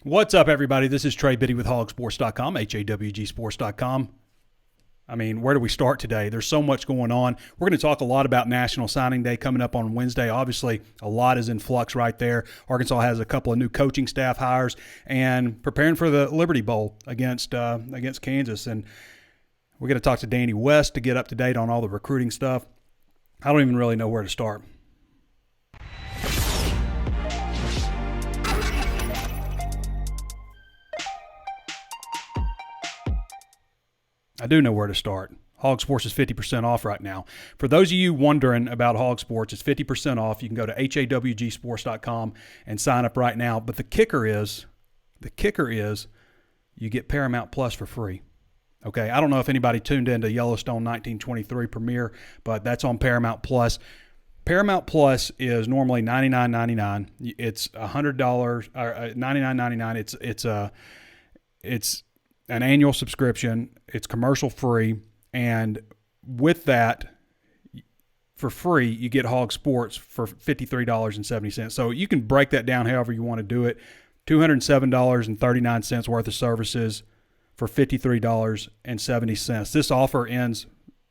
What's up, everybody? This is Trey Biddy with HawgSports.com, HawgSports.com. I mean, where do we start today? There's so much going on. We're going to talk a lot about National Signing Day coming up on Wednesday. Obviously, a lot is in flux right there. Arkansas has a couple of new coaching staff hires and preparing for the Liberty Bowl against Kansas. And we're going to talk to Danny West to get up to date on all the recruiting stuff. I don't even really know where to start. I do know where to start. HawgSports is 50% off right now. For those of you wondering about HawgSports, it's 50% off. You can go to HawgSports.com and sign up right now. But the kicker is you get Paramount Plus for free. Okay, I don't know if anybody tuned into Yellowstone 1923 premiere, but that's on Paramount Plus. Paramount Plus is normally $99.99. It's $100 or $99.99. It's an annual subscription. It's commercial free, and with that, for free, you get HawgSports for $53.70. So you can break that down however you want to do it. $207.39 worth of services for $53.70. This offer ends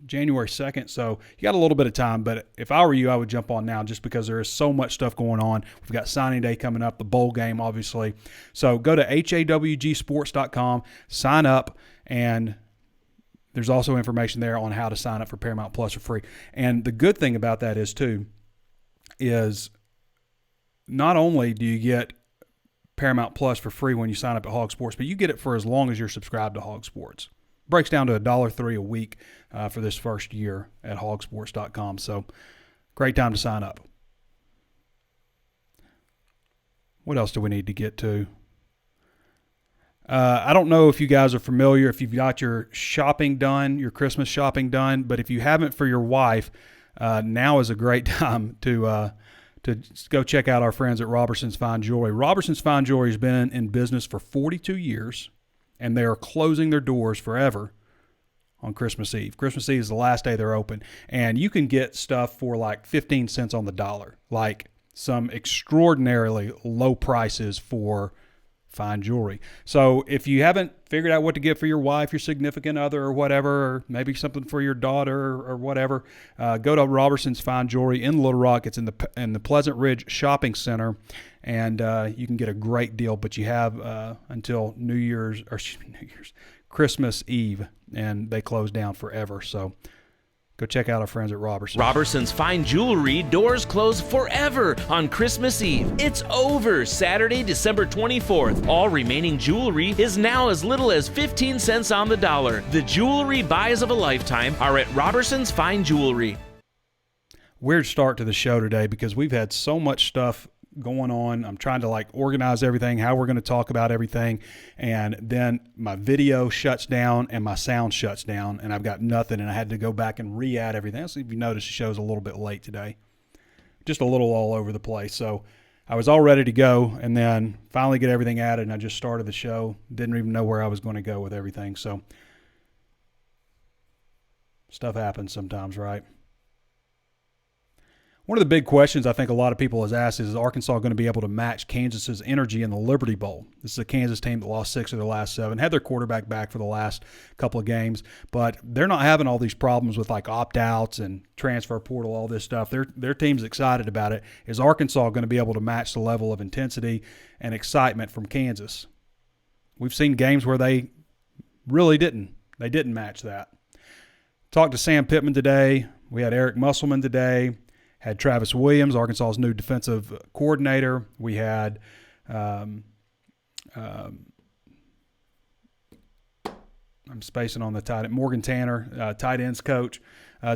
January 2nd, so you got a little bit of time, but if I were you, I would jump on now just because there is so much stuff going on. We've got signing day coming up, the bowl game, obviously. So go to HawgSports.com, sign up, and there's also information there on how to sign up for Paramount Plus for free. And the good thing about that is not only do you get Paramount Plus for free when you sign up at HawgSports, but you get it for as long as you're subscribed to HawgSports. Breaks down to $1.03 a week for this first year at HawgSports.com. So great time to sign up. What else do we need to get to? I don't know if you guys are familiar, if you've got your shopping done, your Christmas shopping done, but if you haven't for your wife, now is a great time to go check out our friends at Robertson's Fine Jewelry. Robertson's Fine Jewelry has been in business for 42 years. And they are closing their doors forever on Christmas Eve. Christmas Eve is the last day they're open. And you can get stuff for like 15 cents on the dollar, like some extraordinarily low prices for fine jewelry. So if you haven't figured out what to get for your wife, your significant other, or whatever, or maybe something for your daughter or whatever, go to Robertson's Fine Jewelry in Little Rock. It's in the Pleasant Ridge Shopping Center. And you can get a great deal, but you have until Christmas Eve, and they close down forever. So go check out our friends at Robertson. Robertson's Fine Jewelry doors close forever on Christmas Eve. It's over Saturday, December 24th. All remaining jewelry is now as little as 15 cents on the dollar. The jewelry buys of a lifetime are at Robertson's Fine Jewelry. Weird start to the show today because we've had so much stuff going on. I'm trying to organize everything, how we're going to talk about everything, and then my video shuts down and my sound shuts down, and I've got nothing, and I had to go back and re-add everything. So if you notice, the show's a little bit late today, just a little all over the place. So I was all ready to go, and then finally get everything added, and I just started the show. Didn't even know where I was going to go with everything. So stuff happens sometimes, right? One of the big questions I think a lot of people has asked is Arkansas going to be able to match Kansas's energy in the Liberty Bowl? This is a Kansas team that lost 6 of their last 7, had their quarterback back for the last couple of games, but they're not having all these problems with opt-outs and transfer portal, all this stuff. Their team's excited about it. Is Arkansas going to be able to match the level of intensity and excitement from Kansas? We've seen games where they really didn't. They didn't match that. Talked to Sam Pittman today. We had Eric Musselman today. Had Travis Williams, Arkansas's new defensive coordinator. We had I'm spacing on the tight end, Morgan Tanner, tight ends coach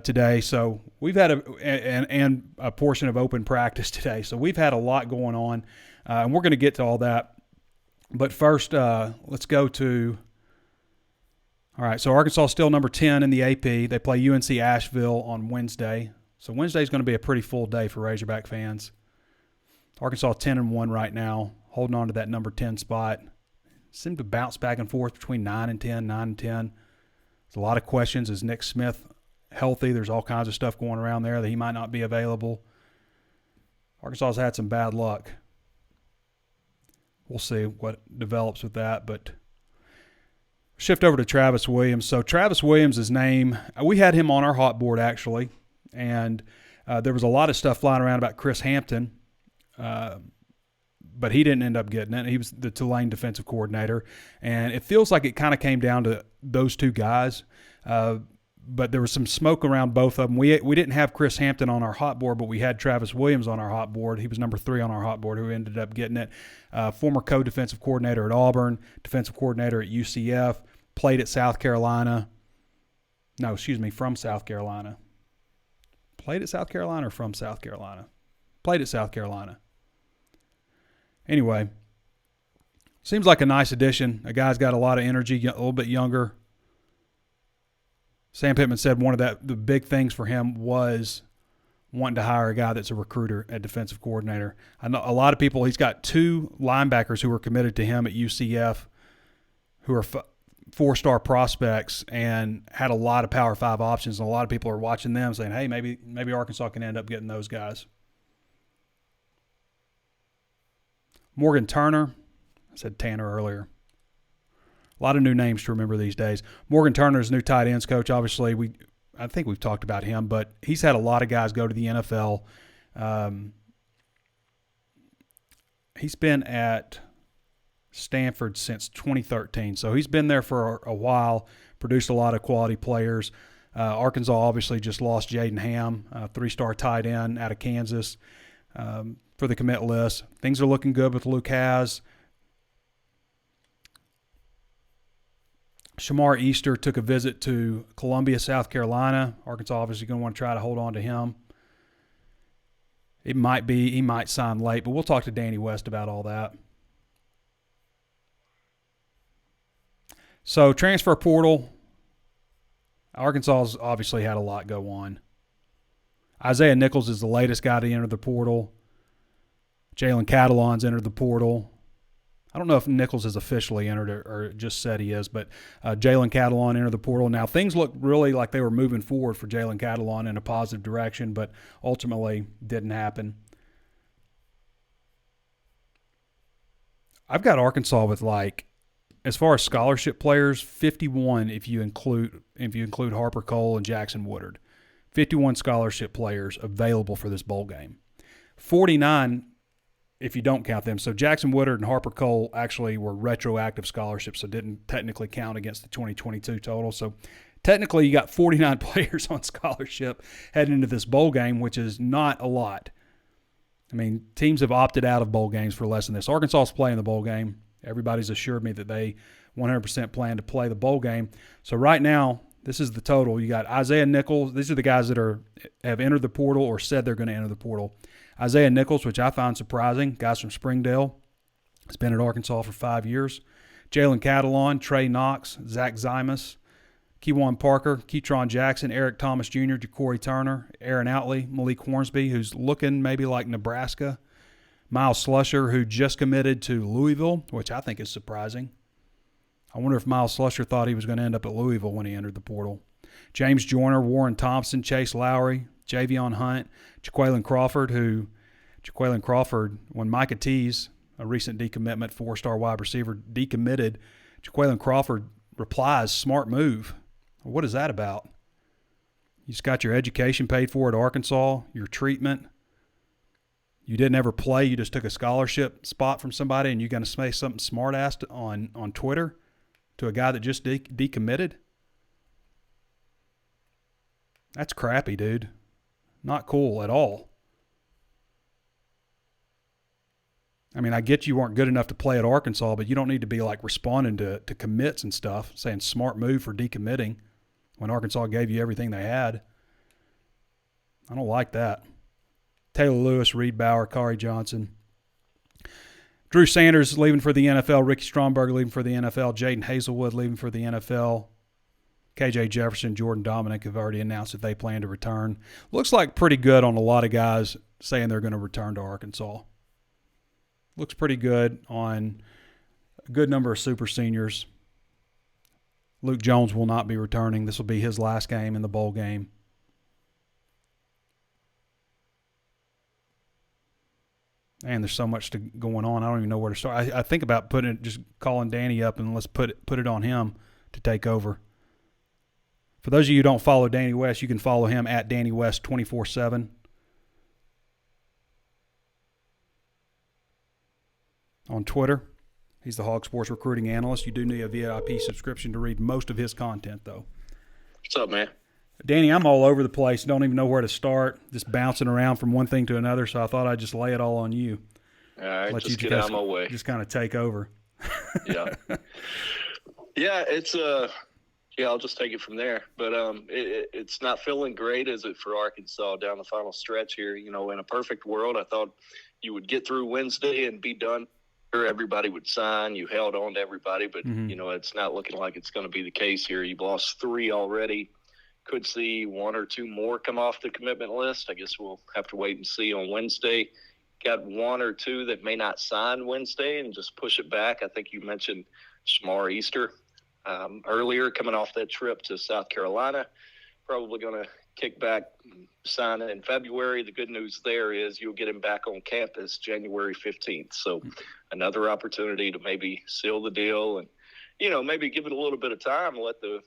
today. So we've had a portion of open practice today. So we've had a lot going on, and we're going to get to all that. But first, let's go to – all right, so Arkansas is still number 10 in the AP. They play UNC Asheville on Wednesday. So Wednesday is going to be a pretty full day for Razorback fans. Arkansas 10-1 right now, holding on to that number 10 spot. Seem to bounce back and forth between 9 and 10, 9 and 10. There's a lot of questions. Is Nick Smith healthy? There's all kinds of stuff going around there that he might not be available. Arkansas's had some bad luck. we'll see what develops with that. But shift over to Travis Williams. So Travis Williams' name, we had him on our hot board actually, and there was a lot of stuff flying around about Chris Hampton, but he didn't end up getting it. He was the Tulane defensive coordinator, and it feels like it kind of came down to those two guys. But there was some smoke around both of them. We didn't have Chris Hampton on our hot board, but we had Travis Williams on our hot board. He was number 3 on our hot board, who ended up getting it. Former co-defensive coordinator at Auburn, defensive coordinator at UCF, played at South Carolina. No, excuse me, from South Carolina. Played at South Carolina or from South Carolina? Played at South Carolina. Anyway, seems like a nice addition. A guy's got a lot of energy, a little bit younger. Sam Pittman said one of the big things for him was wanting to hire a guy that's a recruiter at defensive coordinator. I know a lot of people, he's got 2 linebackers who were committed to him at UCF who are 4-star prospects and had a lot of Power 5 options, and a lot of people are watching them saying, hey, maybe Arkansas can end up getting those guys. Morgan Turner, I said Tanner earlier. A lot of new names to remember these days. Morgan Turner's new tight ends coach. Obviously, I think we've talked about him, but he's had a lot of guys go to the NFL. He's been at Stanford since 2013, so he's been there for a while, produced a lot of quality players. Arkansas obviously just lost Jaden Ham, 3-star tight end out of Kansas, for the commit list. Things are looking good with Luke Haas. Shamar Easter took a visit to Columbia, South Carolina. Arkansas obviously going to want to try to hold on to him. He might sign late, but we'll talk to Danny West about all that. So transfer portal, Arkansas's obviously had a lot go on. Isaiah Nichols is the latest guy to enter the portal. Jalen Catalon's entered the portal. I don't know if Nichols has officially entered or just said he is, but Jalen Catalon entered the portal. Now, things look really like they were moving forward for Jalen Catalon in a positive direction, but ultimately didn't happen. I've got Arkansas with, like, as far as scholarship players, 51 if you include Harper Cole and Jackson Woodard. 51 scholarship players available for this bowl game. 49 if you don't count them. So Jackson Woodard and Harper Cole actually were retroactive scholarships, so didn't technically count against the 2022 total. So technically you got 49 players on scholarship heading into this bowl game, which is not a lot. I mean, teams have opted out of bowl games for less than this. Arkansas is playing the bowl game. Everybody's assured me that they 100% plan to play the bowl game. So right now, this is the total. You got Isaiah Nichols. These are the guys that have entered the portal or said they're going to enter the portal. Isaiah Nichols, which I find surprising, guys from Springdale. Has been at Arkansas for 5 years. Jalen Catalon, Trey Knox, Zach Zymas, Keywan Parker, Ketron Jackson, Eric Thomas Jr., Ja'Cory Turner, Aaron Outley, Malik Hornsby, who's looking maybe like Nebraska. Miles Slusher, who just committed to Louisville, which I think is surprising. I wonder if Miles Slusher thought he was going to end up at Louisville when he entered the portal. James Joyner, Warren Thompson, Chase Lowry, Javion Hunt, Jaquaylin Crawford, when Micah Tease, a recent decommitment, 4-star wide receiver, decommitted, Jaquaylin Crawford replies, smart move. What is that about? You just got your education paid for at Arkansas, your treatment. You didn't ever play. You just took a scholarship spot from somebody, and you're going to say something smart-ass on Twitter to a guy that just decommitted? That's crappy, dude. Not cool at all. I mean, I get you weren't good enough to play at Arkansas, but you don't need to be like responding to commits and stuff, saying smart move for decommitting when Arkansas gave you everything they had. I don't like that. Taylor Lewis, Reed Bauer, Kari Johnson. Drew Sanders leaving for the NFL. Ricky Stromberg leaving for the NFL. Jaden Hazelwood leaving for the NFL. KJ Jefferson, Jordan Dominic have already announced that they plan to return. Looks like pretty good on a lot of guys saying they're going to return to Arkansas. Looks pretty good on a good number of super seniors. Luke Jones will not be returning. This will be his last game in the bowl game. And there's so much going on. I don't even know where to start. I think about just calling Danny up and let's put it on him to take over. For those of you who don't follow Danny West, you can follow him at Danny West 24/7 on Twitter. He's the HawgSports recruiting analyst. You do need a VIP subscription to read most of his content, though. What's up, man? Danny, I'm all over the place. Don't even know where to start. Just bouncing around from one thing to another, so I thought I'd just lay it all on you. All right, Let just you get out of my way. Just kind of take over. Yeah. Yeah, it's yeah, I'll just take it from there. But it's not feeling great, is it, for Arkansas down the final stretch here? You know, in a perfect world, I thought you would get through Wednesday and be done. Everybody would sign. You held on to everybody, but, you know, it's not looking like it's going to be the case here. You've lost 3 already. Could see 1 or 2 more come off the commitment list. I guess we'll have to wait and see on Wednesday. Got 1 or 2 that may not sign Wednesday and just push it back. I think you mentioned Shamar Easter earlier, coming off that trip to South Carolina. Probably going to kick back, sign it in February. The good news there is you'll get him back on campus January 15th. So another opportunity to maybe seal the deal and, you know, maybe give it a little bit of time and let the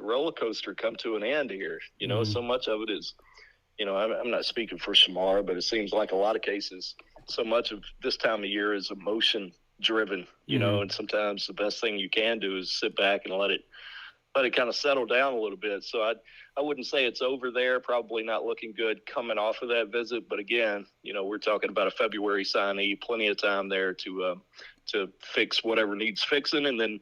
roller coaster come to an end here. You know, so much of it is, you know, I'm not speaking for Shamar, but it seems like a lot of cases, so much of this time of year is emotion driven, you know, and sometimes the best thing you can do is sit back and let it kind of settle down a little bit. So I wouldn't say it's over there, probably not looking good coming off of that visit. But again, you know, we're talking about a February signee, plenty of time there to fix whatever needs fixing. And then,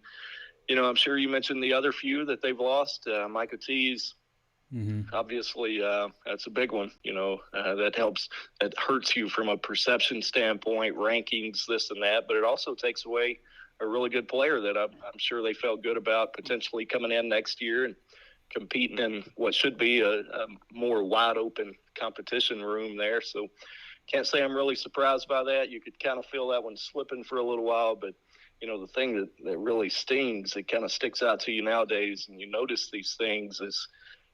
you know, I'm sure you mentioned the other few that they've lost. Micah Tees, obviously, that's a big one. You know, that hurts you from a perception standpoint, rankings, this and that. But it also takes away a really good player that I'm sure they felt good about potentially coming in next year and competing in what should be a more wide open competition room there. So can't say I'm really surprised by that. You could kind of feel that one slipping for a little while, but you know, the thing that really stings, it kind of sticks out to you nowadays, and you notice these things is,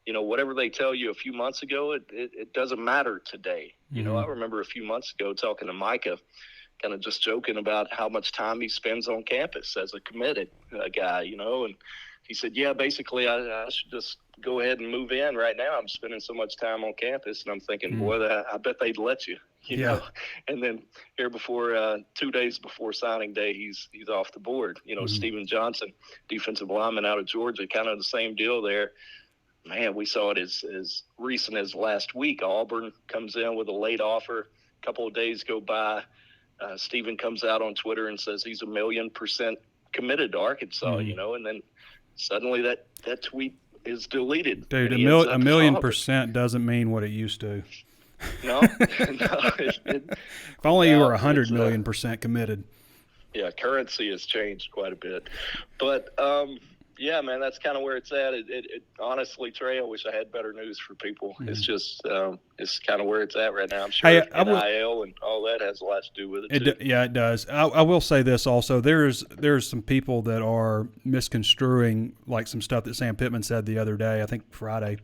you know, whatever they tell you a few months ago, it doesn't matter today. You know, I remember a few months ago talking to Micah, kind of just joking about how much time he spends on campus as a committed guy, you know, and he said, yeah, basically I should just go ahead and move in right now. I'm spending so much time on campus, and I'm thinking, boy, I bet they'd let you. You know, and then here before 2 days before signing day, he's off the board. You know, Steven Johnson, defensive lineman out of Georgia, kind of the same deal there. Man, we saw it as recent as last week. Auburn comes in with a late offer. A couple of days go by. Steven comes out on Twitter and says he's 1,000,000% committed to Arkansas. You know, and then suddenly that tweet is deleted. Dude, a 1,000,000% doesn't mean what it used to. No. If only you were 100,000,000% committed. Yeah, currency has changed quite a bit. But, yeah, man, that's kind of where it's at. It honestly, Trey, I wish I had better news for people. It's just it's kind of where it's at right now. I'm sure NIL and all that has a lot to do with it, too. Yeah, it does. I will say this also. There's some people that are misconstruing, like, some stuff that Sam Pittman said the other day, I think Friday,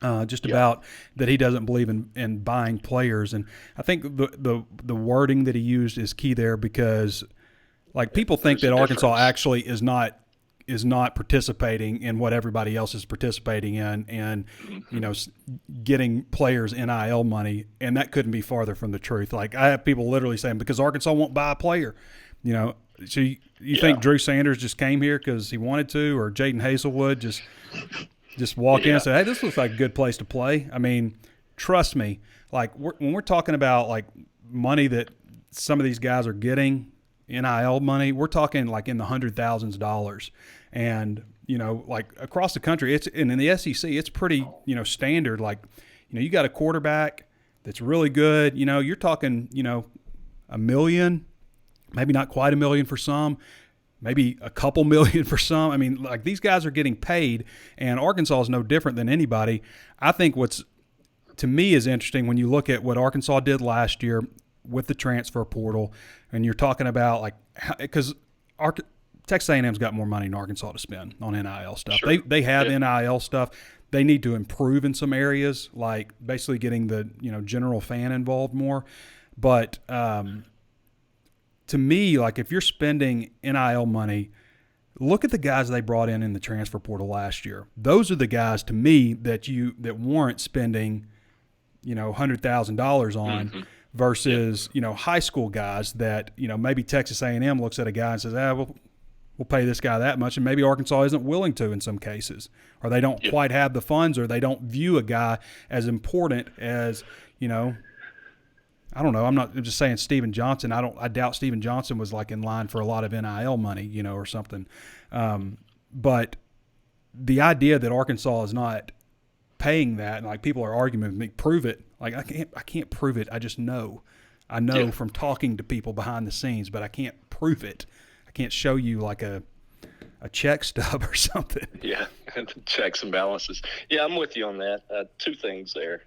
about that he doesn't believe in buying players. And I think the wording that he used is key there because, like, people think that Arkansas actually is not participating in what everybody else is participating in and, you know, getting players NIL money, and that couldn't be farther from the truth. Like, I have people literally saying, because Arkansas won't buy a player, you know. So you think Drew Sanders just came here because he wanted to, or Jaden Hazelwood just walk in and say, hey, this looks like a good place to play? I mean, trust me, like, when we're talking about, like, money that some of these guys are getting, NIL money, we're talking like in the $100,000s, and you know, like across the country, and in the SEC, it's pretty, you know, standard. Like, you know, you got a quarterback that's really good. You know, you're talking, you know, $1 million, maybe not quite $1 million for some, maybe a couple million for some. I mean, like, these guys are getting paid, and Arkansas is no different than anybody. I think what's, to me, is interesting when you look at what Arkansas did last year with the transfer portal, and you're talking about, like, because Texas A&M's got more money than Arkansas to spend on NIL stuff. Sure. They have NIL stuff. They need to improve in some areas, like basically getting the, you know, general fan involved more. But to me, like if you're spending NIL money, look at the guys they brought in the transfer portal last year. Those are the guys to me that warrant spending, $100,000 on versus, high school guys that, maybe Texas A&M looks at a guy and says, we'll pay this guy that much, and maybe Arkansas isn't willing to in some cases, or they don't quite have the funds, or they don't view a guy as important as, I don't know. I'm just saying Steven Johnson. I doubt Steven Johnson was like in line for a lot of NIL money, or something. But the idea that Arkansas is not paying that, and like people are arguing with me, prove it. Like I can't prove it. I just know. I know from talking to people behind the scenes, but I can't prove it. I can't show you like a check stub or something. Yeah, checks and balances. Yeah, I'm with you on that. Two things there.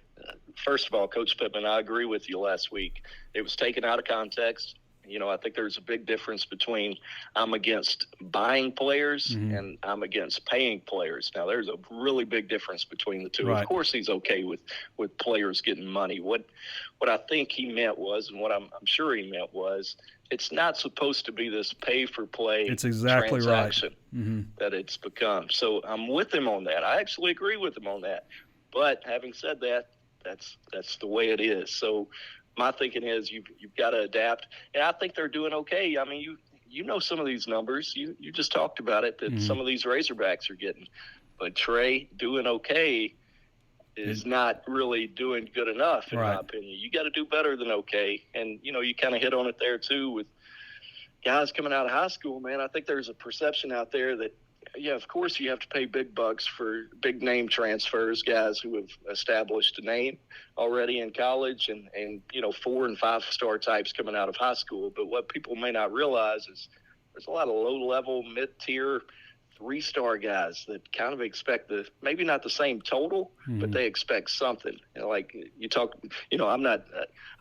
First of all, Coach Pittman, I agree with you last week. It was taken out of context. I think there's a big difference between I'm against buying players and I'm against paying players. Now, there's a really big difference between the two. Right. Of course, he's okay with players getting money. What I think he meant was, and what I'm sure he meant was, it's not supposed to be this pay-for-play transaction that it's become. So I'm with him on that. I actually agree with him on that. But having said that, that's the way it is. So my thinking is you've got to adapt, and I think they're doing okay. I mean, you know some of these numbers. You just talked about it that some of these Razorbacks are getting, but Trey doing okay is not really doing good enough in my opinion. You got to do better than okay, and you kind of hit on it there too with guys coming out of high school. Man, I think there's a perception out there that. Yeah, of course you have to pay big bucks for big name transfers, guys who have established a name already in college and 4 and 5 star types coming out of high school. But what people may not realize is there's a lot of low-level, mid-tier, 3-star guys that kind of expect maybe not the same total, but they expect something. Like you talk,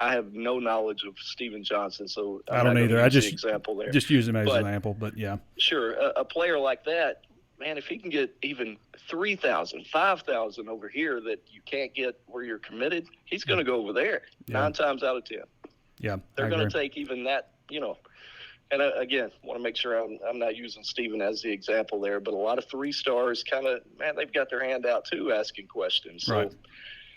I have no knowledge of Steven Johnson, so I don't either. I just example there. Just use him as an example, but yeah. Sure, a player like that, man, if he can get even 3,000, 5,000 over here that you can't get where you're committed, he's going to go over there 9 times out of 10. Yeah, they're going to take even that, And again, want to make sure I'm not using Steven as the example there, but a lot of 3 stars they've got their hand out too, asking questions. So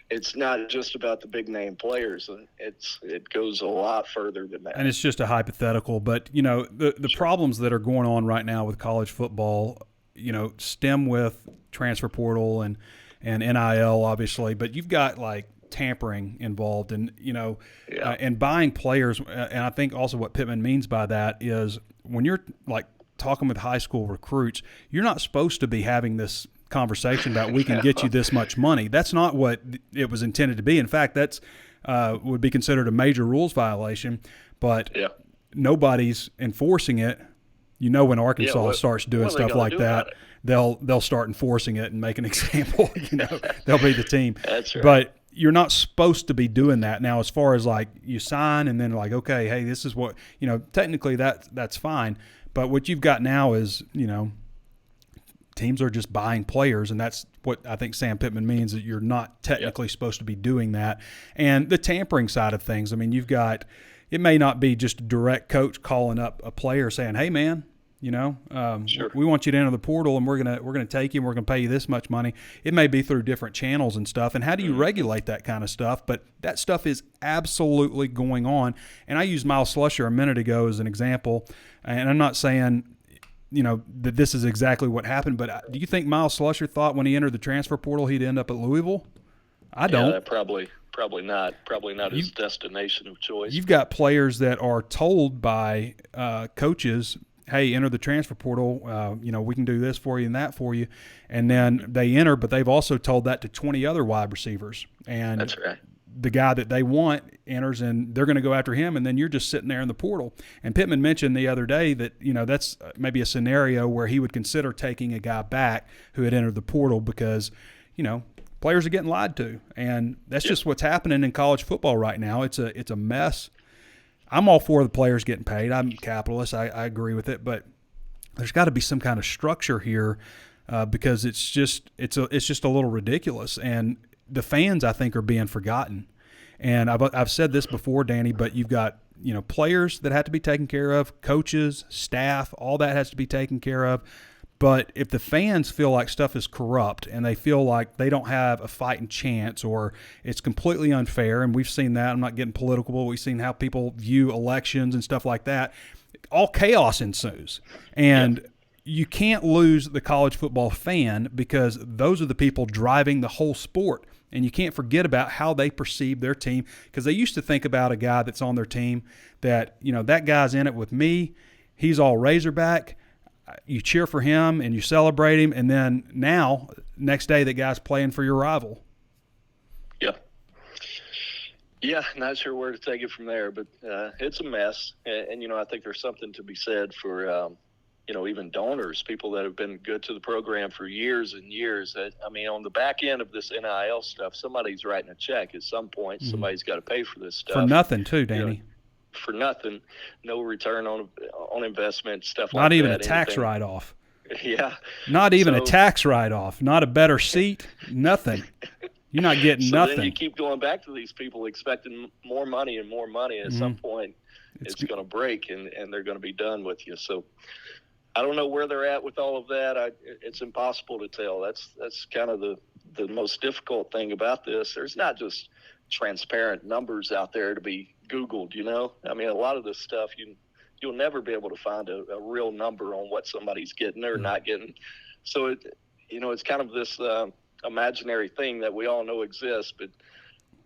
it's not just about the big name players. It goes a lot further than that. And it's just a hypothetical, but the problems that are going on right now with college football, stem with transfer portal and NIL obviously, but you've got like tampering involved and and buying players, and I think also what Pittman means by that is when you're like talking with high school recruits, you're not supposed to be having this conversation about we can get you this much money. That's not what it was intended to be. In fact, that's would be considered a major rules violation, but nobody's enforcing it. When Arkansas starts doing stuff like that, they'll start enforcing it and make an example. They'll be the team. That's right. But you're not supposed to be doing that. Now, as far as like you sign and then like, okay, hey, this is what, technically that's fine. But what you've got now is, teams are just buying players, and that's what I think Sam Pittman means, that you're not technically supposed to be doing that. And the tampering side of things, I mean, you've got, it may not be just a direct coach calling up a player saying, hey, man, we want you to enter the portal, and we're gonna take you, and we're gonna pay you this much money. It may be through different channels and stuff. And how do you regulate that kind of stuff? But that stuff is absolutely going on. And I used Miles Slusher a minute ago as an example, and I'm not saying that this is exactly what happened. But do you think Miles Slusher thought when he entered the transfer portal he'd end up at Louisville? I don't. Yeah, probably not. Probably not his destination of choice. You've got players that are told by coaches, hey, enter the transfer portal, we can do this for you and that for you. And then they enter, but they've also told that to 20 other wide receivers. And that's right. The guy that they want enters, and they're going to go after him, and then you're just sitting there in the portal. And Pittman mentioned the other day that, that's maybe a scenario where he would consider taking a guy back who had entered the portal because, players are getting lied to. And that's just what's happening in college football right now. It's a mess. I'm all for the players getting paid. I'm a capitalist. I agree with it, but there's got to be some kind of structure here because it's just a little ridiculous. And the fans, I think, are being forgotten. And I've said this before, Danny, but you've got, players that have to be taken care of, coaches, staff, all that has to be taken care of. But if the fans feel like stuff is corrupt and they feel like they don't have a fighting chance or it's completely unfair, and we've seen that, I'm not getting political, but we've seen how people view elections and stuff like that, all chaos ensues. And you can't lose the college football fan because those are the people driving the whole sport. And you can't forget about how they perceive their team, because they used to think about a guy that's on their team that, that guy's in it with me. He's all Razorback. You cheer for him and you celebrate him. And then now, next day, the guy's playing for your rival. Yeah. Yeah, not sure where to take it from there, but it's a mess. And I think there's something to be said for, even donors, people that have been good to the program for years and years. On the back end of this NIL stuff, somebody's writing a check at some point. Mm-hmm. Somebody's got to pay for this stuff. For nothing, too, Danny. For nothing. No return on investment, stuff like that. Not even a tax write-off. Yeah. Not even a tax write-off. Not a better seat. Nothing. You're not getting nothing. Then you keep going back to these people expecting more money and more money. At some point, it's going to break, and they're going to be done with you. So I don't know where they're at with all of that. It's impossible to tell. That's kind of the most difficult thing about this. There's not just transparent numbers out there to be Googled, a lot of this stuff, you'll never be able to find a real number on what somebody's getting or not getting. So, it's kind of this imaginary thing that we all know exists, but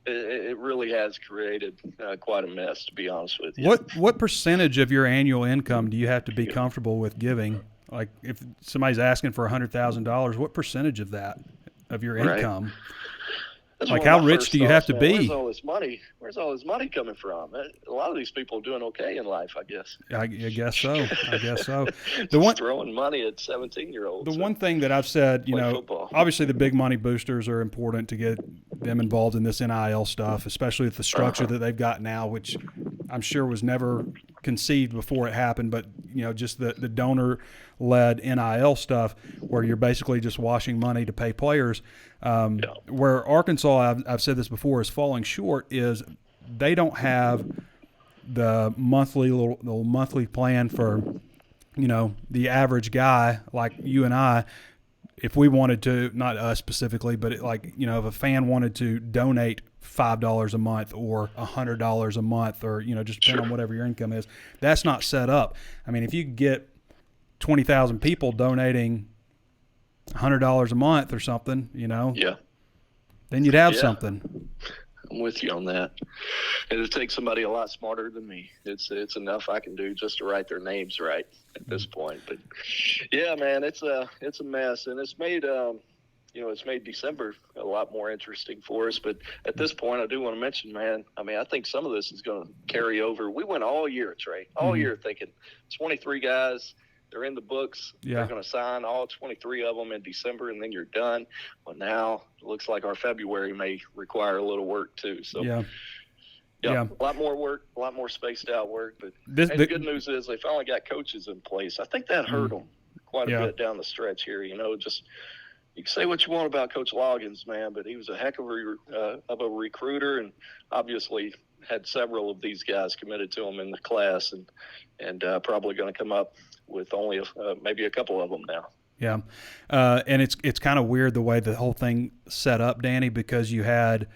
it really has created quite a mess, to be honest with you. What percentage of your annual income do you have to be comfortable with giving? Like, if somebody's asking for $100,000, what percentage of that, of your income? Like, how rich do you have to be? Where's all this money coming from? A lot of these people are doing okay in life, I guess. I guess so. Throwing money at 17-year-olds. The one thing that I've said, obviously the big money boosters are important to get them involved in this NIL stuff, especially with the structure that they've got now, which I'm sure was never conceived before it happened. But, just the donor-led NIL stuff where you're basically just washing money to pay players. Where Arkansas, I've said this before, is falling short is they don't have the monthly plan for, the average guy like you and I. If we wanted to, not us specifically, but if a fan wanted to donate $5 a month or $100 a month or, just depending on whatever your income is, that's not set up. If you get 20,000 people donating $100 a month or something, then you'd have something. I'm with you on that. It'll take somebody a lot smarter than me. It's enough I can do just to write their names right at this point. But yeah, man, it's a mess, and it's made it's made December a lot more interesting for us. But at this point, I do want to mention, man, I think some of this is going to carry over. We went all year, Trey, year thinking 23 guys. They're in the books. Yeah. They're going to sign all 23 of them in December, and then you're done. Well, now it looks like our February may require a little work too. So, yeah. A lot more work, a lot more spaced out work. But the good news is they finally got coaches in place. I think that hurt them quite a bit down the stretch here. Just you can say what you want about Coach Loggins, man, but he was a heck of a recruiter, and obviously had several of these guys committed to him in the class, and probably going to come up with only maybe a couple of them now. Yeah, and it's kind of weird the way the whole thing set up, Danny, because you had,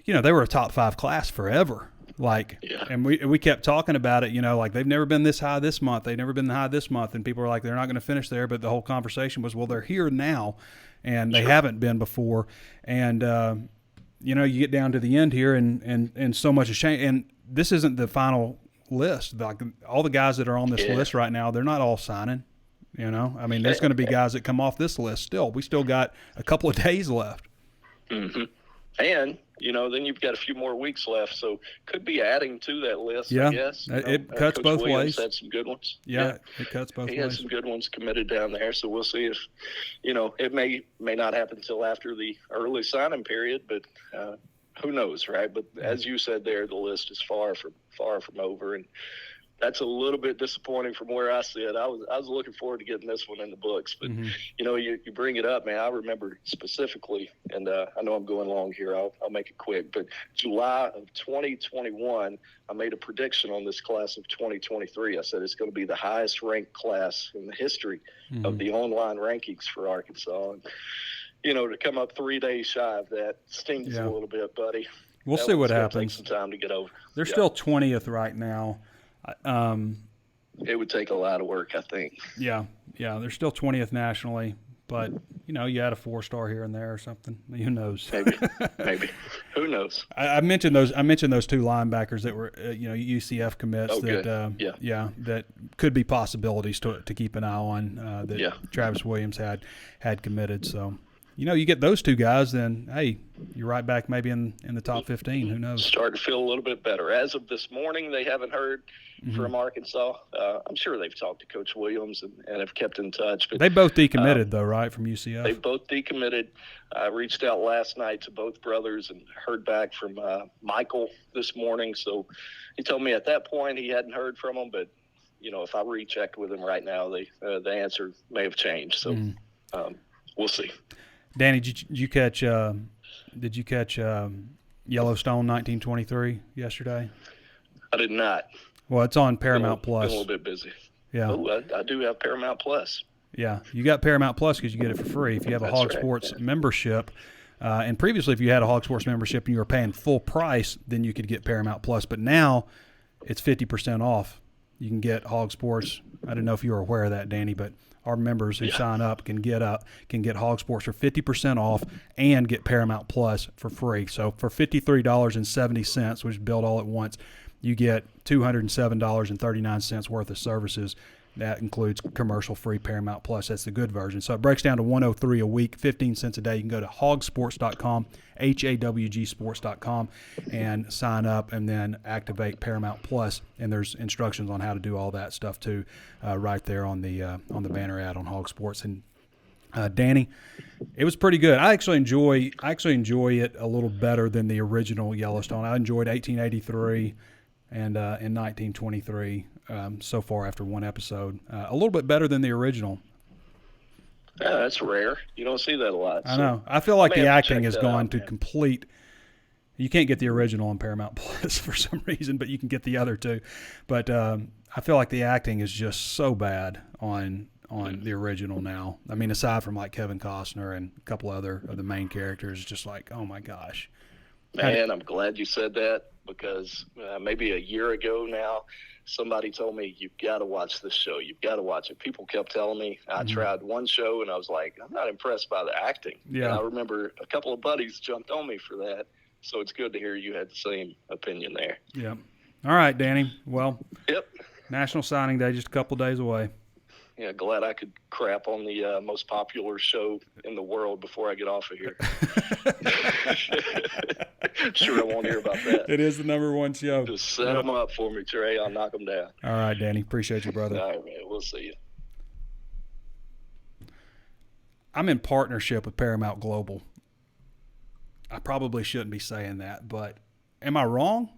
they were a top 5 class forever. And we kept talking about it, they've never been this high this month. They've never been high this month. And people are like, they're not going to finish there. But the whole conversation was, well, they're here now, and they haven't been before. And, you get down to the end here, and so much has changed. And this isn't the final list. All the guys that are on this list right now, they're not all signing. There's going to be guys that come off this list still. We still got a couple of days left. Mm-hmm. And, then you've got a few more weeks left, so could be adding to that list, I guess. It cuts Coach both Williams ways. had some good ones. Yeah, it cuts both ways. He had some good ones committed down there, so we'll see if, it may not happen until after the early signing period, but who knows, right? But as you said there, the list is far from over, and that's a little bit disappointing from where I sit. I was looking forward to getting this one in the books, but you bring it up, man. I remember specifically, and I know I'm going long here. I'll make it quick. But July of 2021, I made a prediction on this class of 2023. I said it's going to be the highest ranked class in the history of the online rankings for Arkansas. And, to come up 3 days shy of that stings a little bit, buddy. We'll see what happens. Take some time to get over. They're still 20th right now. It would take a lot of work, I think. Yeah, they're still 20th nationally, but you add a 4-star here and there or something. Who knows? Maybe. Who knows? I mentioned those 2 linebackers that were UCF commits that could be possibilities to keep an eye on that Travis Williams had committed. So. You get those 2 guys, then, hey, you're right back maybe in the top 15. Who knows? Starting to feel a little bit better. As of this morning, they haven't heard from Arkansas. I'm sure they've talked to Coach Williams and have kept in touch. But they both decommitted, though, right, from UCF? They both decommitted. I reached out last night to both brothers and heard back from Michael this morning. So he told me at that point he hadn't heard from them. But, if I rechecked with him right now, the answer may have changed. So we'll see. Danny, did you catch Yellowstone 1923 yesterday? I did not. Well, it's on Paramount Plus. Been a little bit busy. Yeah. Oh, I do have Paramount Plus. Yeah, you got Paramount Plus because you get it for free if you have a HawgSports membership. And previously, if you had a HawgSports membership and you were paying full price, then you could get Paramount Plus. But now it's 50% off. You can get HawgSports. I don't know if you were aware of that, Danny, but our members who sign up can get HawgSports for 50% off and get Paramount Plus for free. So for $53.70, which is billed all at once, you get $207.39 worth of services. That includes commercial-free Paramount Plus. That's the good version. So it breaks down to $103 a week, 15 cents a day. You can go to HawgSports.com, HawgSports.com, and sign up and then activate Paramount Plus. And there's instructions on how to do all that stuff too, right there on the banner ad on HawgSports. And Danny, it was pretty good. I actually enjoy it a little better than the original Yellowstone. I enjoyed 1883 and in 1923 so far after one episode. A little bit better than the original. Yeah, that's rare. You don't see that a lot. I know. I feel like the acting has gone to complete. You can't get the original on Paramount Plus for some reason, but you can get the other two. But I feel like the acting is just so bad on the original now. I mean, aside from like Kevin Costner and a couple other of the main characters, just like, oh my gosh. Man, I'm glad you said that because maybe a year ago now, somebody told me, you've got to watch this show. You've got to watch it. People kept telling me. I tried one show, and I was like, I'm not impressed by the acting. Yeah. And I remember a couple of buddies jumped on me for that, so it's good to hear you had the same opinion there. Yeah. All right, Danny. Well, yep. National Signing Day just a couple days away. Yeah, glad I could crap on the most popular show in the world before I get off of here. Sure, I won't hear about that. It is the number one show. Just set them up for me, Trey. I'll knock them down. All right, Danny. Appreciate you, brother. All right, man. We'll see you. I'm in partnership with Paramount Global. I probably shouldn't be saying that, but am I wrong?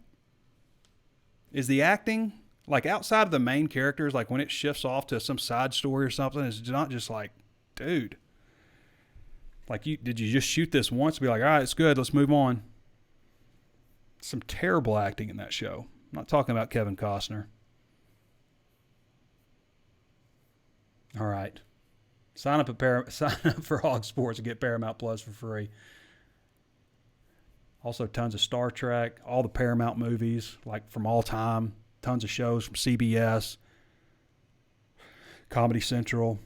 Is the acting... like outside of the main characters, like when it shifts off to some side story or something, it's not just like, dude, like did you just shoot this once and be like, all right, it's good, let's move on? Some terrible acting in that show. I'm not talking about Kevin Costner. All right. Sign up for HawgSports and get Paramount Plus for free. Also tons of Star Trek, all the Paramount movies, like from all time. Tons of shows from CBS, Comedy Central.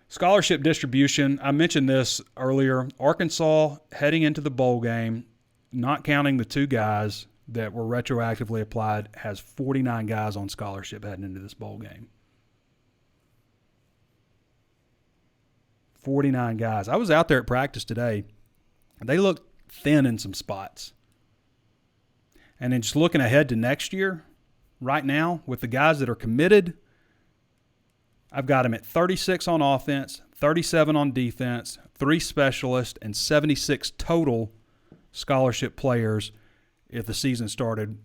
Scholarship distribution, I mentioned this earlier. Arkansas heading into the bowl game, not counting the 2 guys that were retroactively applied, has 49 guys on scholarship heading into this bowl game. 49 guys. I was out there at practice today. They looked thin in some spots. And then just looking ahead to next year, right now, with the guys that are committed, I've got them at 36 on offense, 37 on defense, 3 specialists, and 76 total scholarship players if the season started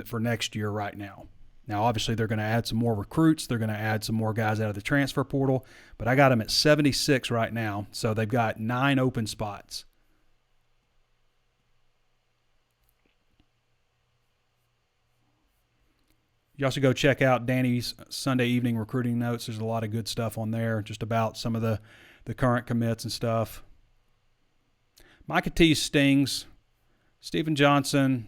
for next year right now. Now, obviously, they're going to add some more recruits. They're going to add some more guys out of the transfer portal. But I got them at 76 right now. So they've got 9 open spots. You also go check out Danny's Sunday evening recruiting notes. There's a lot of good stuff on there just about some of the current commits and stuff. Micah Tease stings. Stephen Johnson.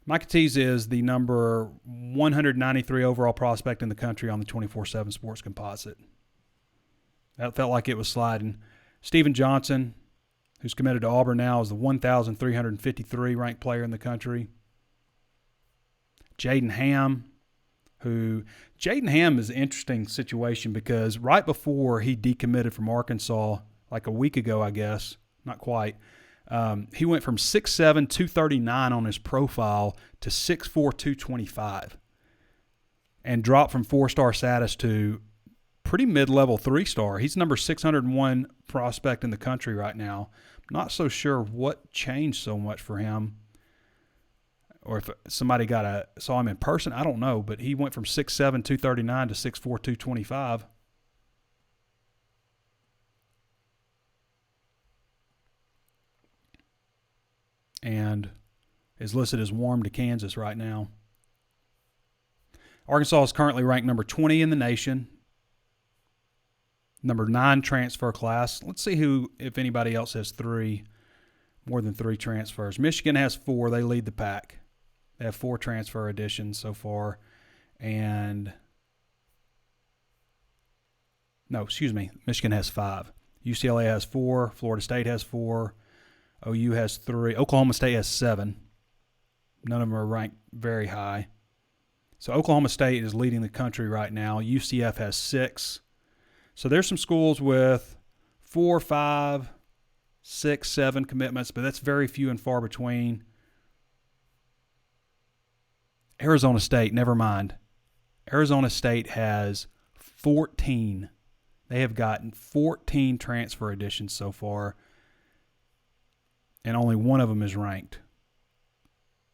Micah Tease is the number 193 overall prospect in the country on the 24/7 Sports Composite. That felt like it was sliding. Stephen Johnson, who's committed to Auburn now, is the 1,353 ranked player in the country. Jaden Ham, Jaden Ham is an interesting situation because right before he decommitted from Arkansas, like a week ago, I guess, not quite, he went from 6'7", 239 on his profile to 6'4", 225 and dropped from 4-star status to pretty mid-level 3-star. He's number 601 prospect in the country right now. Not so sure what changed so much for him, or if somebody saw him in person, I don't know. But he went from 6'7", 239 to 6'4", 225. And is listed as warm to Kansas right now. Arkansas is currently ranked number 20 in the nation. Number 9 transfer class. Let's see if anybody else has more than 3 transfers. Michigan has 4. They lead the pack. They have 4 transfer additions so far. Michigan has 5. UCLA has 4. Florida State has 4. OU has 3. Oklahoma State has 7. None of them are ranked very high. So Oklahoma State is leading the country right now. UCF has 6. So there's some schools with 4, 5, 6, 7 commitments, but that's very few and far between. Arizona State, never mind. Arizona State has 14. They have gotten 14 transfer additions so far, and only one of them is ranked.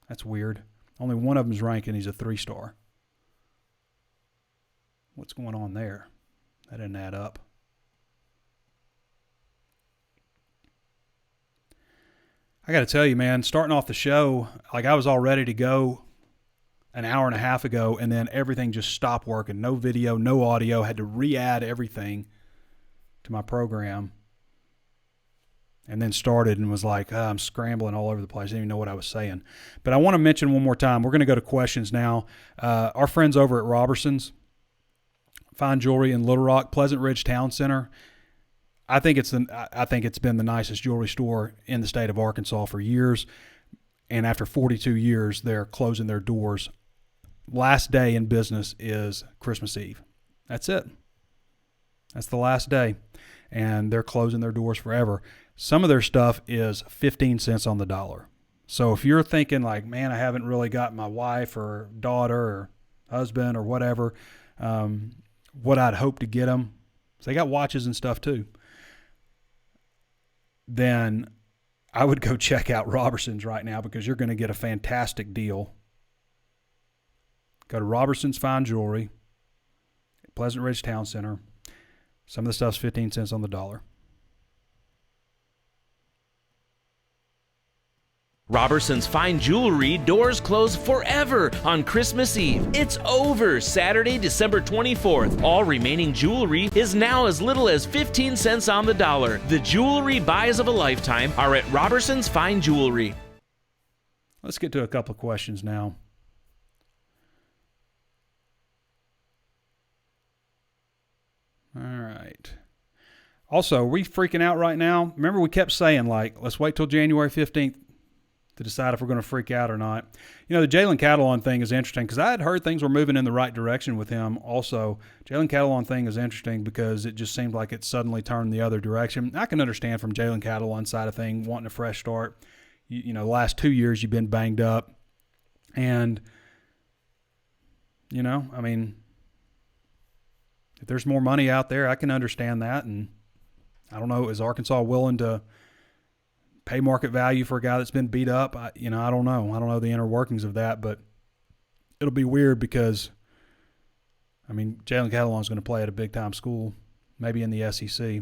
That's weird. Only one of them is ranked, and he's a 3-star. What's going on there? That didn't add up. I got to tell you, man, starting off the show, like I was all ready to go an hour and a half ago, and then everything just stopped working. No video, no audio. Had to re-add everything to my program. And then started and was like, I'm scrambling all over the place. I didn't even know what I was saying. But I want to mention one more time, we're going to go to questions now. Our friends over at Robertson's Fine Jewelry in Little Rock, Pleasant Ridge Town Center. I think it's been the nicest jewelry store in the state of Arkansas for years. And after 42 years, they're closing their doors. Last day in business is Christmas Eve. That's it. That's the last day. And they're closing their doors forever. Some of their stuff is 15 cents on the dollar. So if you're thinking like, man, I haven't really got my wife or daughter or husband or whatever, what I'd hope to get them, so they got watches and stuff too, then I would go check out Robertson's right now because you're going to get a fantastic deal. Go to Robertson's Fine Jewelry, Pleasant Ridge Town Center. Some of the stuff's 15 cents on the dollar. Robertson's Fine Jewelry doors close forever on Christmas Eve. It's over Saturday, December 24th. All remaining jewelry is now as little as 15 cents on the dollar. The jewelry buys of a lifetime are at Robertson's Fine Jewelry. Let's get to a couple of questions now. All right. Also, are we freaking out right now? Remember we kept saying, like, let's wait till January 15th to decide if we're going to freak out or not. You know, the Jalen Catalon thing is interesting because I had heard things were moving in the right direction with him also. Jalen Catalon thing is interesting because it just seemed like it suddenly turned the other direction. I can understand from Jalen Catalon's side of thing wanting a fresh start. You know, the last 2 years you've been banged up. And, you know, I mean, if there's more money out there, I can understand that. And I don't know, is Arkansas willing to pay market value for a guy that's been beat up? I don't know. I don't know the inner workings of that, but it'll be weird because, I mean, Jalen Catalon's going to play at a big-time school, maybe in the SEC.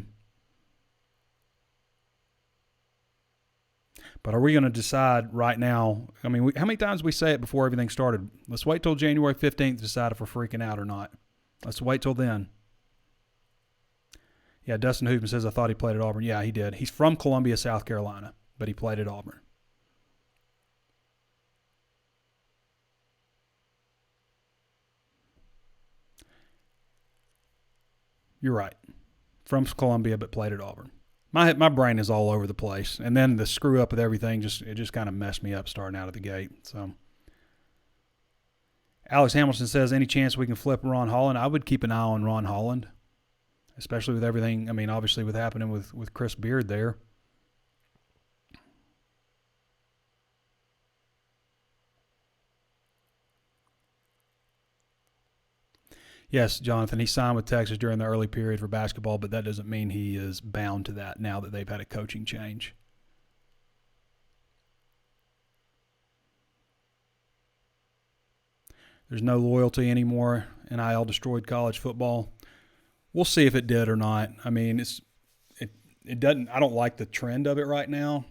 But are we going to decide right now? I mean, how many times we say it before everything started? Let's wait till January 15th to decide if we're freaking out or not. Let's wait till then. Yeah, Dustin Hoopman says, I thought he played at Auburn. Yeah, he did. He's from Columbia, South Carolina, but he played at Auburn. You're right. From Columbia, but played at Auburn. My brain is all over the place. And then the screw up with everything, it just kind of messed me up starting out of the gate. So Alex Hamilton says, any chance we can flip Ron Holland? I would keep an eye on Ron Holland, especially with everything, I mean, obviously with happening with Chris Beard there. Yes, Jonathan, he signed with Texas during the early period for basketball, but that doesn't mean he is bound to that now that they've had a coaching change. There's no loyalty anymore. NIL destroyed college football. We'll see if it did or not. I mean, it doesn't. I don't like the trend of it right now.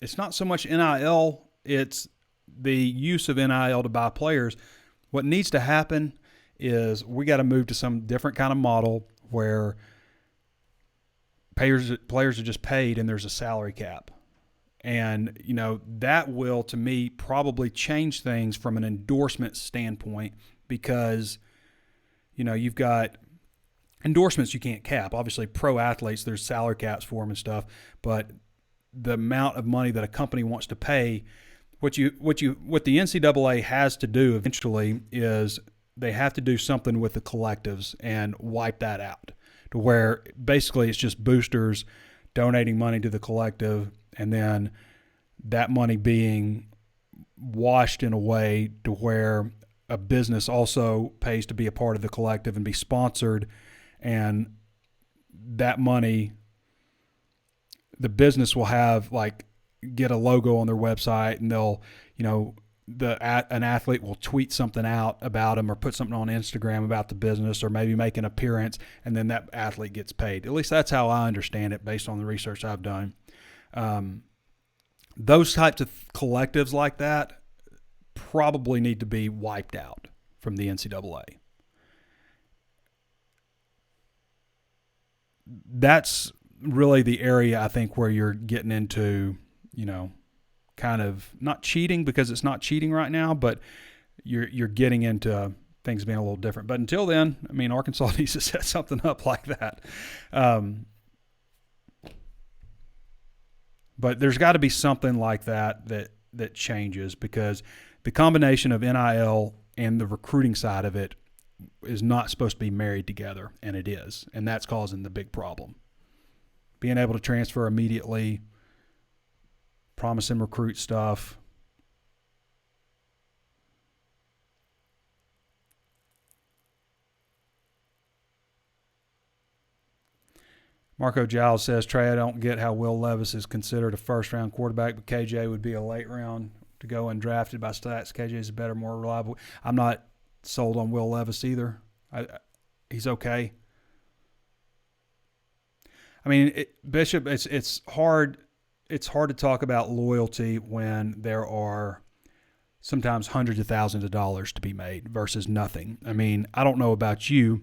It's not so much NIL; it's the use of NIL to buy players. What needs to happen is we got to move to some different kind of model where players are just paid and there's a salary cap. And, you know, that will, to me, probably change things from an endorsement standpoint because, you know, you've got endorsements you can't cap. Obviously, pro athletes, there's salary caps for them and stuff, but the amount of money that a company wants to pay, what the NCAA has to do eventually is they have to do something with the collectives and wipe that out to where basically it's just boosters donating money to the collective and then that money being washed in a way to where a business also pays to be a part of the collective and be sponsored, and that money, the business will have get a logo on their website and they'll, you know, an athlete will tweet something out about them or put something on Instagram about the business or maybe make an appearance, and then that athlete gets paid. At least that's how I understand it based on the research I've done. Those types of collectives like that probably need to be wiped out from the NCAA. That's really the area I think where you're getting into, you know, kind of not cheating because it's not cheating right now, but you're getting into things being a little different. But until then, I mean, Arkansas needs to set something up like that. But there's got to be something like that changes because the combination of NIL and the recruiting side of it is not supposed to be married together, and it is. And that's causing the big problem. Being able to transfer immediately, promise and recruit stuff. Marco Giles says, Trey, I don't get how Will Levis is considered a first-round quarterback, but KJ would be a late round to go undrafted by stats. KJ is a better, more reliable. I'm not sold on Will Levis either. He's okay. I mean, Bishop, it's hard. It's hard to talk about loyalty when there are sometimes hundreds of thousands of dollars to be made versus nothing. I mean, I don't know about you,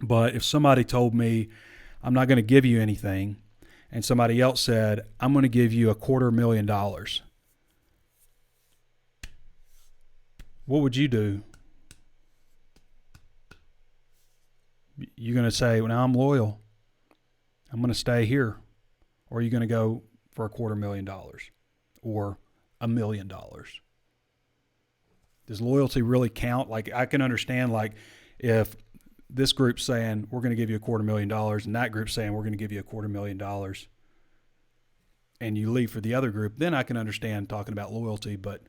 but if somebody told me I'm not going to give you anything and somebody else said, I'm going to give you $250,000, what would you do? You're going to say, well, now I'm loyal. I'm going to stay here. Or are you going to go for $250,000 or $1 million? Does loyalty really count? Like, I can understand, like, if this group's saying we're going to give you $250,000 and that group's saying we're going to give you $250,000 and you leave for the other group, then I can understand talking about loyalty, but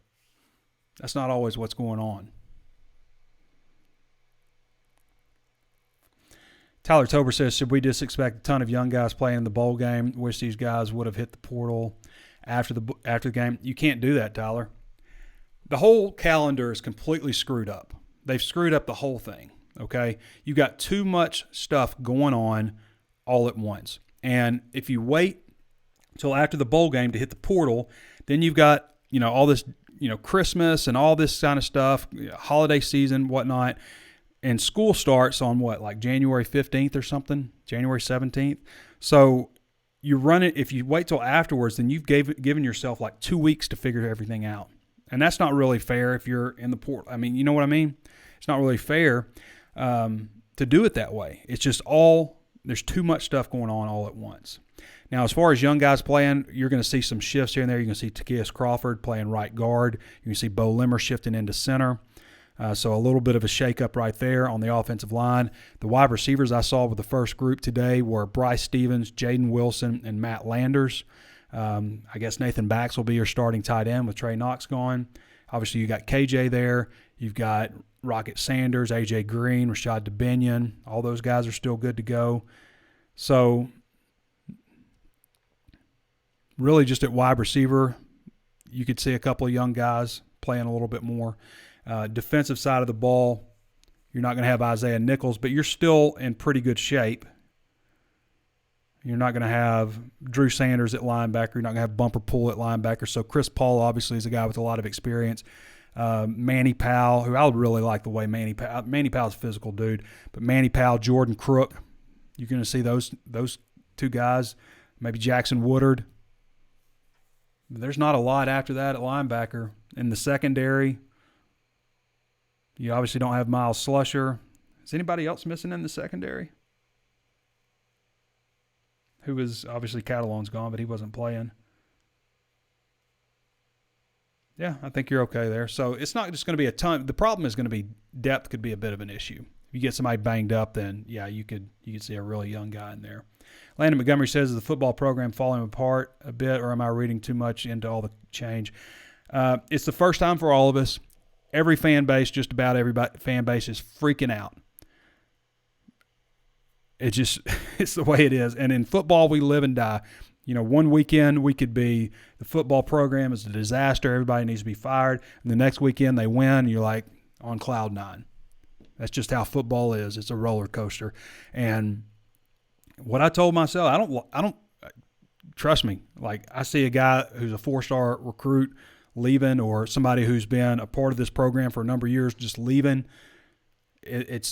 that's not always what's going on. Tyler Tober says, should we just expect a ton of young guys playing in the bowl game? Wish these guys would have hit the portal after the game. You can't do that, Tyler. the whole calendar is completely screwed up. They've screwed up the whole thing, okay? You got too much stuff going on all at once. And if you wait until after the bowl game to hit the portal, then you've got, all this, Christmas and all this kind of stuff, holiday season, whatnot. And school starts on like January 15th or something, January 17th. So you run it, if you wait till afterwards, then you've given yourself like 2 weeks to figure everything out. And that's not really fair if you're in the portal. I mean, you know what I mean? It's not really fair to do it that way. It's just there's too much stuff going on all at once. Now, as far as young guys playing, you're going to see some shifts here and there. You're going to see Takias Crawford playing right guard. You're going to see Bo Limmer shifting into center. So a little bit of a shakeup right there on the offensive line. The wide receivers I saw with the first group today were Bryce Stevens, Jaden Wilson, and Matt Landers. I guess Nathan Bax will be your starting tight end with Trey Knox gone. Obviously, you got KJ there. You've got Rocket Sanders, AJ Green, Rashad DeBinion. All those guys are still good to go. So really just at wide receiver, you could see a couple of young guys playing a little bit more. Defensive side of the ball, you're not going to have Isaiah Nichols, but you're still in pretty good shape. You're not going to have Drew Sanders at linebacker. You're not going to have Bumper Pool at linebacker. So Chris Paul obviously is a guy with a lot of experience. Manny Powell, who I would really like the way Manny Powell's a physical dude, but Manny Powell, Jordan Crook, you're going to see those two guys. Maybe Jackson Woodard. There's not a lot after that at linebacker. In the secondary, you obviously don't have Miles Slusher. Is anybody else missing in the secondary? Who was obviously Catalon's gone, but he wasn't playing. Yeah, I think you're okay there. So it's not just going to be a ton. The problem is going to be depth could be a bit of an issue. If you get somebody banged up, then yeah, you could see a really young guy in there. Landon Montgomery says, is the football program falling apart a bit, or am I reading too much into all the change? It's the first time for all of us. Every fan base, just about every fan base is freaking out. It's the way it is. And in football, we live and die. One weekend we could be the football program is a disaster. Everybody needs to be fired. And the next weekend they win. And you're like on cloud nine. That's just how football is. It's a roller coaster. And what I told myself, I don't trust me. Like I see a guy who's a 4-star recruit leaving, or somebody who's been a part of this program for a number of years just leaving. It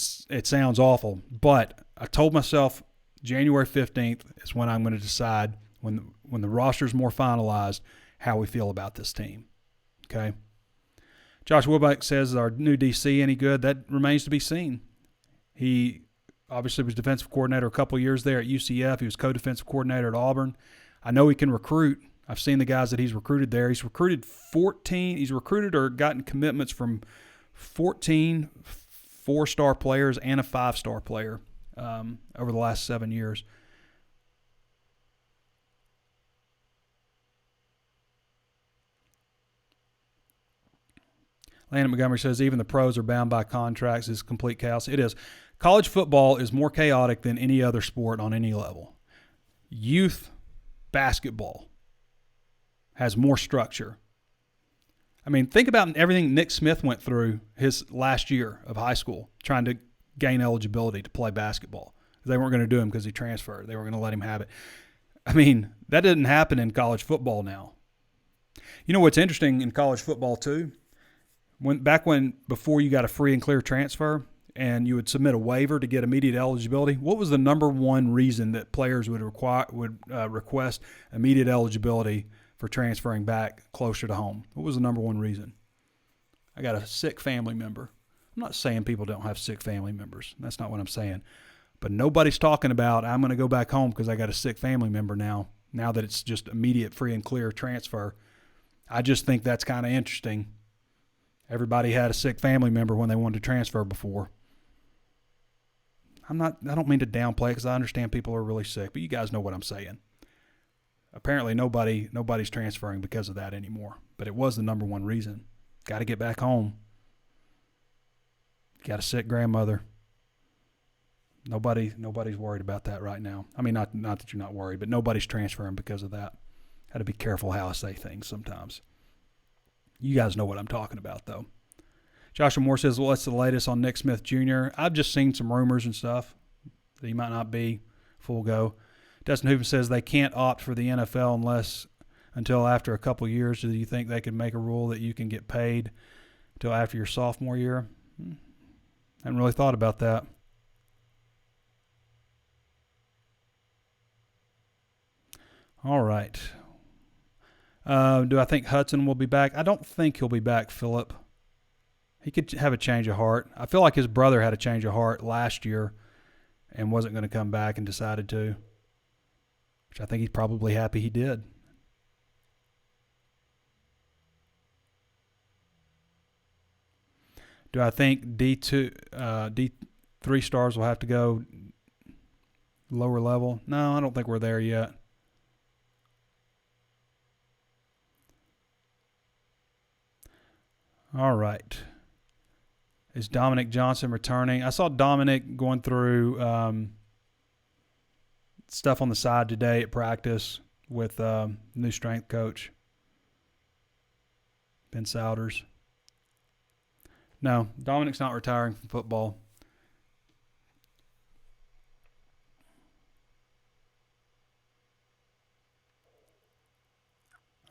sounds awful, but I told myself January 15th is when I'm going to decide, when the roster's more finalized, how we feel about this team. Okay. Josh Wilbeck says, is our new DC any good? That remains to be seen. He obviously was defensive coordinator a couple of years there at UCF. He was co-defensive coordinator at Auburn. I know he can recruit. I've seen the guys that he's recruited there. He's recruited 14. He's recruited or gotten commitments from 14 4-star players and a 5-star player over the last 7 years. Landon Montgomery says, even the pros are bound by contracts. It's complete chaos. It is. College football is more chaotic than any other sport on any level. Youth basketball has more structure. I mean, think about everything Nick Smith went through his last year of high school trying to gain eligibility to play basketball. They weren't going to do him because he transferred. They were going to let him have it. I mean, that didn't happen in college football now. You know what's interesting in college football too? Before you got a free and clear transfer and you would submit a waiver to get immediate eligibility, what was the number one reason that players would request immediate eligibility for transferring back closer to home? What was the number one reason? I got a sick family member. I'm not saying people don't have sick family members. That's not what I'm saying. But nobody's talking about, I'm going to go back home because I got a sick family member now that it's just immediate free and clear transfer. I just think that's kind of interesting. Everybody had a sick family member when they wanted to transfer before. I don't mean to downplay it because I understand people are really sick, but you guys know what I'm saying. Apparently nobody's transferring because of that anymore, but it was the number one reason. Got to get back home. Got a sick grandmother. Nobody's worried about that right now. I mean, not that you're not worried, but nobody's transferring because of that. Got to be careful how I say things sometimes. You guys know what I'm talking about, though. Joshua Moore says, what's the latest on Nick Smith Jr.? I've just seen some rumors and stuff that he might not be full go. Dustin Hooven says they can't opt for the NFL until after a couple years. Do you think they could make a rule that you can get paid until after your sophomore year? I hadn't really thought about that. All right. Do I think Hudson will be back? I don't think he'll be back, Philip. He could have a change of heart. I feel like his brother had a change of heart last year and wasn't going to come back and decided to, which I think he's probably happy he did. Do I think D3 stars will have to go lower level? No, I don't think we're there yet. All right. Is Dominic Johnson returning? I saw Dominic going through stuff on the side today at practice with new strength coach, Ben Souders. No, Dominic's not retiring from football.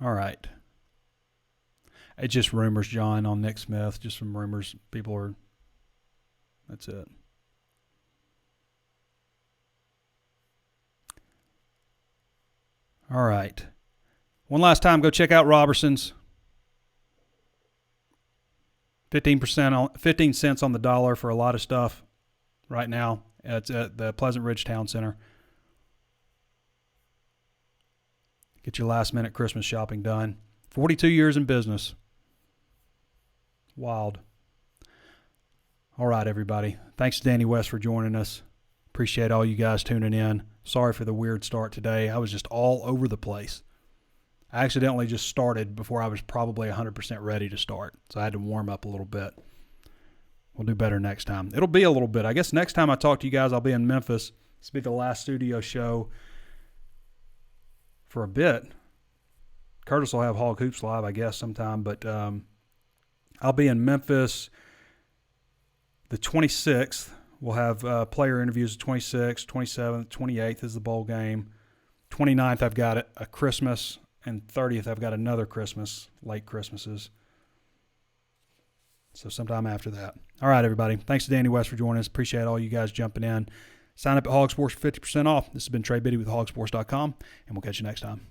All right. It's just rumors, John, on Nick Smith. Just some rumors. That's it. All right. One last time, go check out Robertson's. 15 cents on the dollar for a lot of stuff right now. It's at the Pleasant Ridge Town Center. Get your last minute Christmas shopping done. 42 years in business. Wild. All right, everybody. Thanks to Danny West for joining us. Appreciate all you guys tuning in. Sorry for the weird start today. I was just all over the place. I accidentally just started before I was probably 100% ready to start, so I had to warm up a little bit. We'll do better next time. It'll be a little bit. I guess next time I talk to you guys, I'll be in Memphis. This will be the last studio show for a bit. Curtis will have Hog Hoops Live, I guess, sometime, but I'll be in Memphis the 26th. We'll have player interviews the 26th, 27th, 28th is the bowl game. 29th, I've got a Christmas, and 30th, I've got another Christmas, late Christmases. So sometime after that. All right, everybody. Thanks to Danny West for joining us. Appreciate all you guys jumping in. Sign up at HawgSports for 50% off. This has been Trey Biddy with HawgSports.com, and we'll catch you next time.